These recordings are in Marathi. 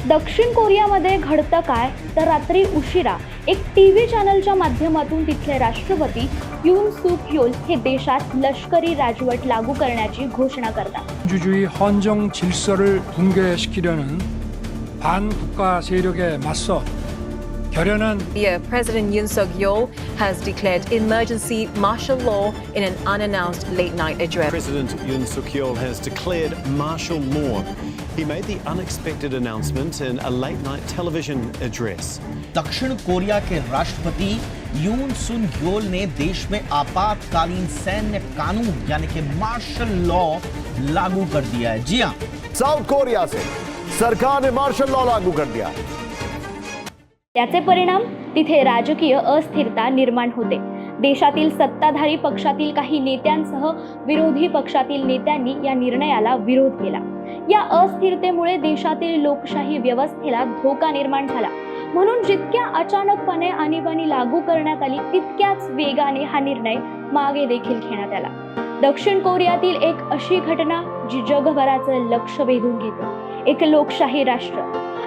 दक्षिण कोरियामध्ये घडतं काय तर रात्री उशिरा एक टीव्ही चॅनलच्या माध्यमातून तिथले राष्ट्रपती युन सुक योल हे देशात लष्करी राजवट लागू करण्याची घोषणा करतात. 민주주의 헌정 질서를 붕괴시키려는 반국가 세력에 맞서 결연한 President Yoon Suk-yeol has declared emergency martial law in an unannounced late-night address. President Yoon Suk-yeol has declared martial law. He made the unexpected announcement in a late-night television address. दक्षिण कोरिया के राष्ट्रपति यून सुक योल ने देश में आपातकालीन सैन्य कानून यानी कि मार्शल लॉ लागू कर दिया है. जी हां, साउथ कोरिया से सरकार ने मार्शल लॉ लागू कर दिया. त्याचे परिणाम तिथे राजकीय अस्थिरता निर्माण होते. देशातील सत्ताधारी पक्षातील काही नेत्यांसह विरोधी पक्षातील नेत्यांनी या निर्णयाला विरोध केला. या अस्थिरतेमुळे देशातील लोकशाही व्यवस्थेला धोका निर्माण झाला. म्हणून जितक्या अचानकपणे आणीबाणी लागू करण्यात आली तितक्याच वेगाने हा निर्णय मागे देखील घेण्यात आला. दक्षिण कोरियातील एक अशी घटना जी जगभराचं लक्ष वेधून घेते. एक लोकशाही राष्ट्र,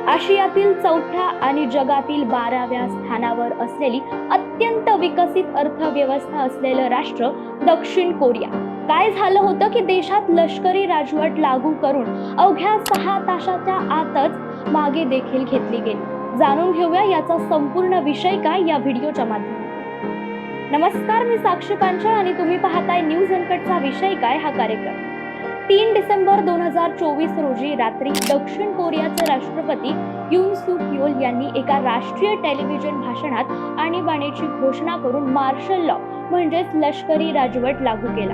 आशियातील 4थ्या आणि जगातील 12व्या स्थानावर असलेली अत्यंत विकसित अर्थव्यवस्था असलेलं राष्ट्र दक्षिण कोरिया. काय झालं होतं की देशात लष्करी राजवट लागू करून अवघ्या 6 तासाच्या आतच मागे देखील घेतली गेली. जाणून घेऊया याचा संपूर्ण विषय काय या व्हिडिओच्या माध्यमातून. नमस्कार, मी साक्षी पांचाळ आणि तुम्ही पाहताय न्यूज अनकटचा विषय काय हा कार्यक्रम. 3 डिसेंबर 2024 रोजी रात्री दक्षिण कोरियाचे राष्ट्रपती युन सुक योल यांनी एका राष्ट्रीय टेलिव्हिजन भाषणात आणीबाणीची घोषणा करून मार्शल लॉ म्हणजेच लष्करी राजवट लागू केला.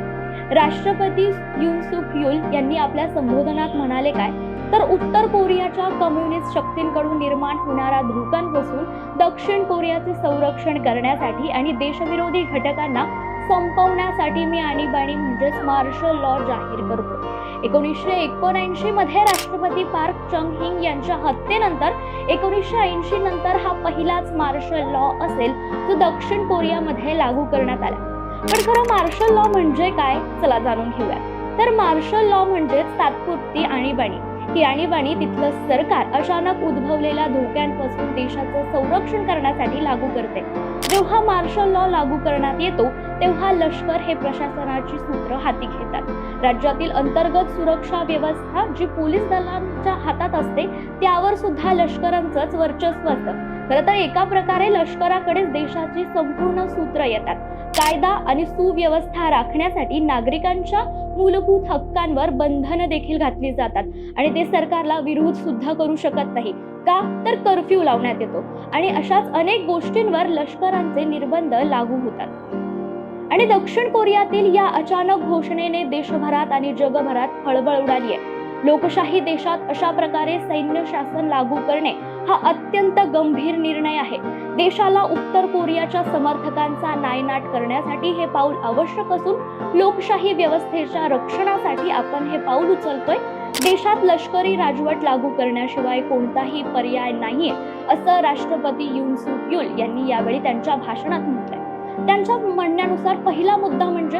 राष्ट्रपती युन सुक योल यांनी आपल्या संबोधनात म्हणाले काय तर उत्तर कोरियाच्या कम्युनिस्ट शक्तींकडून निर्माण होणाऱ्या धोक्यांपासून दक्षिण कोरियाचे संरक्षण करण्यासाठी आणि देशविरोधी घटकांना संपवण्यासाठी मी आणीबाणी म्हणजेच मार्शल लॉ जाहीर करतो. 1979 मध्ये राष्ट्रपती पार्क चंग हिंग यांच्या हत्येनंतर 1980 नंतर हा पहिलाच मार्शल लॉ असेल जो दक्षिण कोरियामध्ये लागू करण्यात आला. पण खरं मार्शल लॉ म्हणजे काय, चला जाणून घेऊया. तर मार्शल लॉ म्हणजेच तात्पुरती आणीबाणी. ही आणीबाणी तिथलं सरकार अचानक उद्भवलेल्या धोक्यांपासून देशाचं संरक्षण करण्यासाठी लागू करते. जेव्हा मार्शल लॉ लागू करण्यात येतो तेव्हा लष्कर हे प्रशासनाची सूत्र हाती घेतात. राज्यातील अंतर्गत सुरक्षा व्यवस्था जी पोलीस दलांच्या हातात असते त्यावर सुद्धा लष्करांचंच वर्चस्व असतं. खरं तर एका प्रकारे लष्कराकडेच देशाची संपूर्ण सूत्र येतात. कायदा आणि सुव्यवस्था राखण्यासाठी नागरिकांच्या मूलभूत हक्कांवर बंधनं देखील घातली जातात आणि ते सरकारला विरोध सुद्धा करू शकत नाही. का तर कर्फ्यू लावण्यात येतो आणि अशाच अनेक गोष्टींवर लष्करांचे निर्बंध लागू होतात. आणि दक्षिण कोरियातील या अचानक घोषणेने देशभरात आणि जगभरात खळबळ उडाली आहे. लोकशाही देशात अशा प्रकारे सैन्य शासन लागू करणे हा अत्यंत गंभीर निर्णय आहे. देशाला उत्तर कोरियाच्या समर्थकांचा नायनाट करण्यासाठी हे पाऊल आवश्यक असून लोकशाही व्यवस्थेच्या रक्षणासाठी आपण हे पाऊल उचलतोय. देशात लष्करी राजवट लागू करण्याशिवाय कोणताही पर्याय नाहीये असं राष्ट्रपती युन सुक योल यांनी यावेळी त्यांच्या भाषणात म्हटलंय. त्यांच्या म्हणण्यानुसार पहिला मुद्दा म्हणजे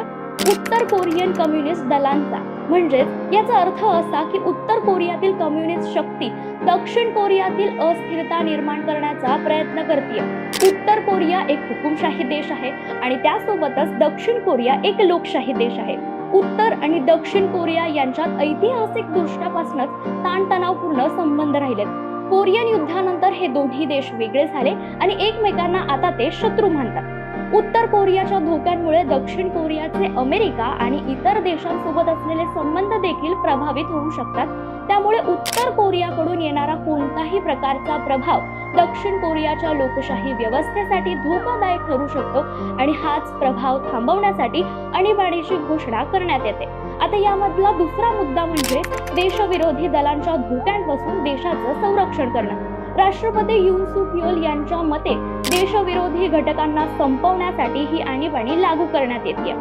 उत्तर कोरियन कम्युनिस्ट दलांचा. म्हणजेच याचा अर्थ असा की उत्तर कोरियातील कम्युनिस्ट शक्ती दक्षिण कोरियातील अस्थिरता निर्माण करण्याचा प्रयत्न करते. उत्तर कोरिया एक हुकुमशाही देश आहे आणि त्यासोबतच दक्षिण कोरिया एक लोकशाही देश आहे. उत्तर आणि दक्षिण कोरिया यांच्यात ऐतिहासिक दृष्ट्यापासूनच ताणतणावपूर्ण संबंध राहिलेत. कोरियन युद्धानंतर हे दोन्ही देश वेगळे झाले आणि एकमेकांना आता ते शत्रू मानतात. उत्तर कोरियाच्या धोक्यांमुळे दक्षिण कोरियाचे अमेरिका आणि इतर देशांसोबत असलेले संबंध देखील प्रभावित होऊ शकतात. त्यामुळे उत्तर कोरियाकडून येणारा कोणताही प्रकारचा प्रभाव दक्षिण कोरियाच्या लोकशाही व्यवस्थेसाठी धोकादायक ठरू शकतो आणि हाच प्रभाव थांबवण्यासाठी आणीबाणीची घोषणा करण्यात येते. आता यामधला दुसरा मुद्दा म्हणजे देशविरोधी दलांच्या धोक्यांपासून देशाचं संरक्षण करणं. राष्ट्रपती युन सुक योल यांच्या मते देशविरोधी घटकांना संपवण्यासाठी ही आणीबाणी लागू करण्यात येते.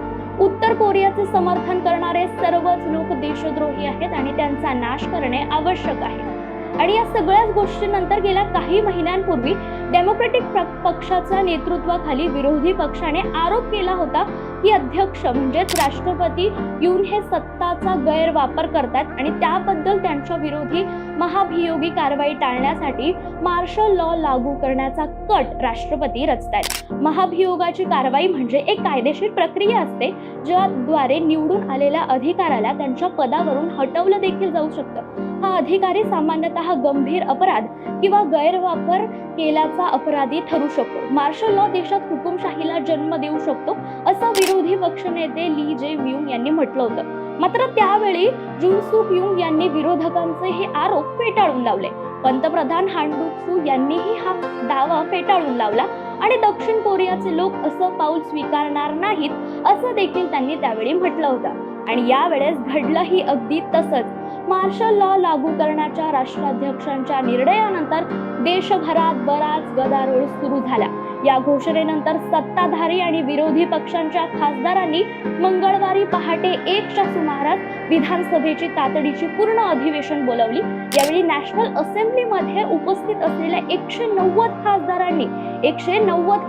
उत्तर कोरियाचे समर्थन करणारे सर्वच लोक देशद्रोही आहेत आणि त्यांचा नाश करणे आवश्यक आहे. आणि या सगळ्याच गोष्टींनंतर गेल्या काही महिन्यांपूर्वी डेमोक्रेटिक पक्षाच्या नेतृत्वाखाली विरोधी पक्षाने आरोप केला होता की अध्यक्ष म्हणजेच राष्ट्रपती येऊन हे सत्ताचा गैरवापर करतात आणि त्याबद्दल त्यांच्या विरोधी महाभियोगी कारवाई टाळण्यासाठी मार्शल लॉ लागू करण्याचा कट राष्ट्रपती रचतायत. महाभियोगाची कारवाई म्हणजे एक कायदेशीर प्रक्रिया असते ज्याद्वारे निवडून आलेल्या अधिकाऱ्याला त्यांच्या पदावरून हटवलं देखील जाऊ शकतं. हा अधिकारी सामान्यतः गंभीर अपराध किंवा गैरवापर केल्याचा अपराधी ठरू शकतो. मार्शल लॉ देशात हुकुमशाहीला जन्म देऊ शकतो असं विरोधी पक्षनेते ली जे व्यूंग यांनी म्हटलं होतं. मात्र त्यावेळी जून सूक यूंग यांनी विरोधकांचे हे आरोप फेटाळून लावले. पंतप्रधान हान डूक सू यांनीही हा दावा फेटाळून लावला आणि दक्षिण कोरियाचे लोक असं पाऊल स्वीकारणार नाहीत असं देखील त्यांनी त्यावेळी म्हटलं होतं. आणि यावेळेस घडलंही अगदी तसंच. मार्शल लॉ लागू करण्याच्या राष्ट्राध्यक्षांच्या निर्णयानंतर देशभरात बराच गदारोळ सुरू झाला. या घोषणेनंतर सत्ताधारी आणि विरोधी पक्षांच्या खासदारांनी मंगळवारी पहाटे 1च्या सुमारास विधानसभेची तातडीची पूर्ण अधिवेशन बोलावली. यावेळी नॅशनल असेंब्लीमध्ये उपस्थित असलेल्या 190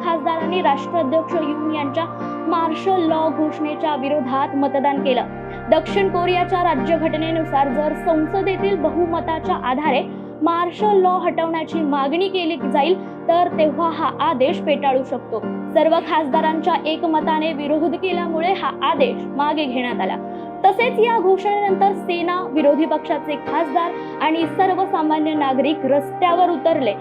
खासदारांनी राष्ट्राध्यक्ष यून यांच्या मार्शल लॉ घोषणेच्या विरोधात मतदान केलं. दक्षिण कोरियाच्या राज्यघटनेनुसार जर संसदेतील बहुमताच्या आधारे मार्शल लॉ हटवण्याची मागणी केली जाईल तर तेव्हा हा आदेश फेटाळू शकतो. सर्व खासदारांच्या एकमताने विरोध केल्यामुळे हा आदेश मागे घेण्यात आला. तसेच या घोषणेनंतर सेना, विरोधी पक्षाचे खासदार आणि सर्वसामान्य नागरिक रस्त्यावर उतरले.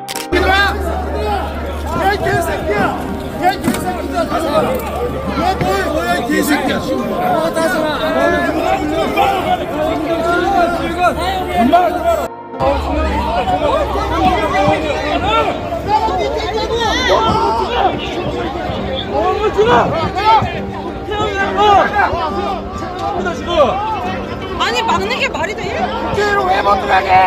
아니 막는 게 말이 돼? 왜 못들어게?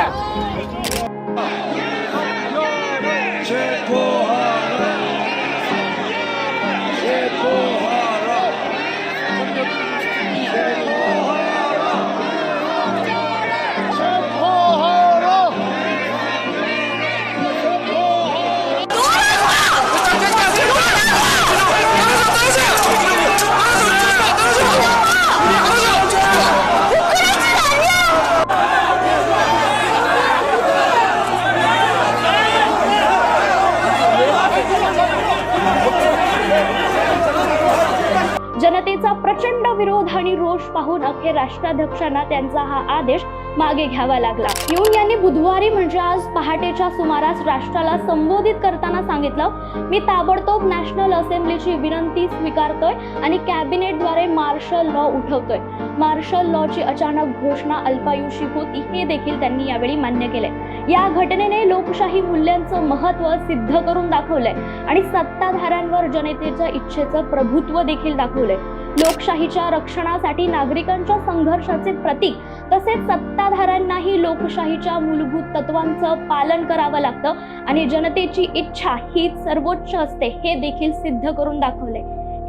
जनतेचा प्रचंड विरोध आणि रोष पाहून अखेर राष्ट्राध्यक्षांना त्यांचा हा आदेश मागे घ्यावा लागला. यून यांनी बुधवारी म्हणजे आज पहाटेच्या सुमारास राष्ट्राला संबोधित करताना सांगितलं, मी ताबडतोब नॅशनल असेंब्लीची विनंती स्वीकारतोय आणि कॅबिनेटद्वारे मार्शल लॉ उठवतोय. मार्शल लॉची अचानक घोषणा अल्पायुषी होती हे देखील त्यांनी यावेळी मान्य केले. या घटनेने लोकशाही मूल्यांचं महत्त्व सिद्ध करून दाखवलंय आणि सत्ताधाऱ्यांवर जनतेच्या इच्छेचं प्रभुत्व देखील दाखवलंय. लोकशाहीच्या रक्षणासाठी नागरिकांच्या संघर्षाचे प्रतीक तसेच सत्ताधाऱ्यांनाही लोकशाहीच्या मूलभूत तत्वांचं पालन करावं लागतं आणि जनतेची इच्छा हीच सर्वोच्च असते हे देखील सिद्ध करून दाखवले.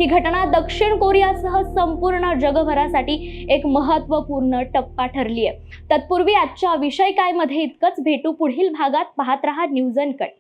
ही घटना दक्षिण कोरियासह संपूर्ण जगभरासाठी एक महत्त्वपूर्ण टप्पा ठरली आहे. तत्पूर्वी आजच्या विषय काय मध्ये इतकंच. भेटू पुढील भागात. पाहत रहा न्यूज अनकट.